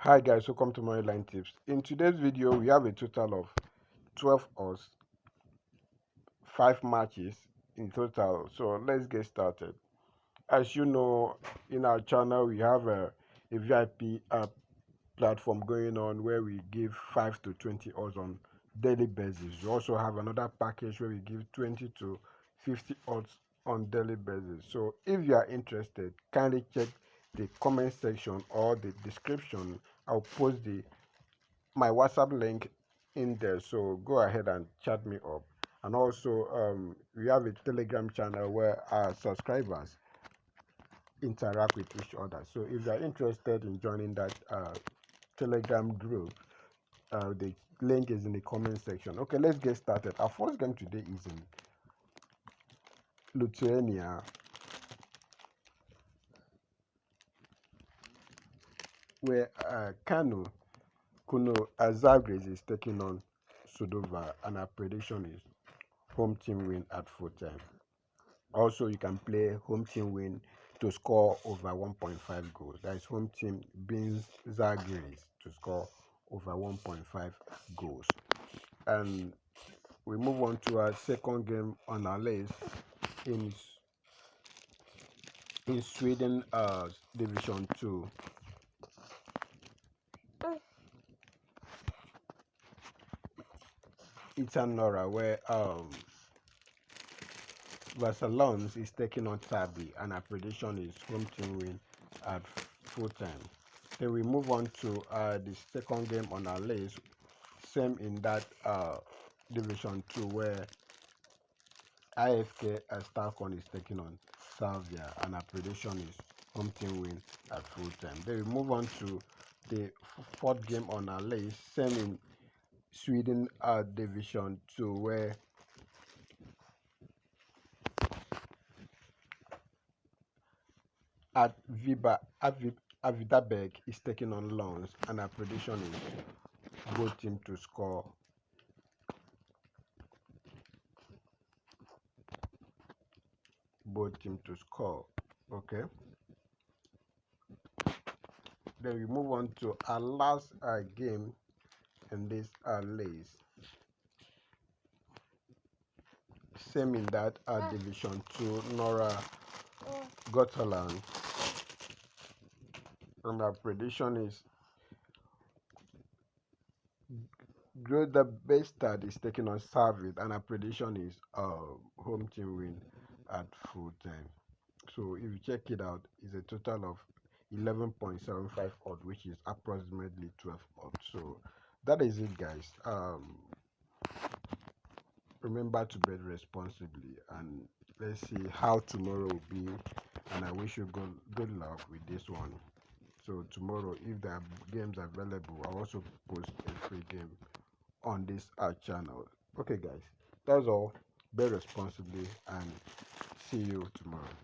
Hi guys, welcome to my line tips. In today's video we have a total of 12 odds, 5 matches in total. So let's get started. As you know, in our channel we have a VIP platform going on where we give 5 to 20 odds on daily basis. We also have another package where we give 20 to 50 odds on daily basis. So if you are interested, kindly check the comment section or the description. I'll post my WhatsApp link in there, so go ahead and chat me up. And also we have a Telegram channel where our subscribers interact with each other. So if you are interested in joining that Telegram group, the link is in the comment section. Okay, let's get started. Our first game today is in Lithuania, where Kuno Azagres is taking on Sudova, and our prediction is home team win at full time. Also, you can play home team win to score over 1.5 goals. That is home team beans Zagreus to score over 1.5 goals. And we move on to our second game on our list in Sweden Division 2. It's an Nora where Barcelona is taking on Tabi, and our prediction is home team win at full time. Then we move on to the second game on our list, same in that Division 2, where IFK Starcon is taking on Salvia, and our prediction is home team win at full time. Then we move on to the fourth game on our list, same in Sweden Division 2, where at Avidaberg is taking on Lons, and our prediction is both teams to score Okay, then we move on to our last game in this list, same in that Division 2, Nora Gotland, and our prediction is the Bestad is taking on Savid, and our prediction is home team win at full time. So if you check it out, it's a total of 11.75 odd, which is approximately 12 odd. So that is it, guys. Remember to bet responsibly, and let's see how tomorrow will be. And I wish you good luck with this one. So tomorrow, if there are games available, I'll also post a free game on this channel. Okay, guys, that's all. Bet responsibly, and see you tomorrow.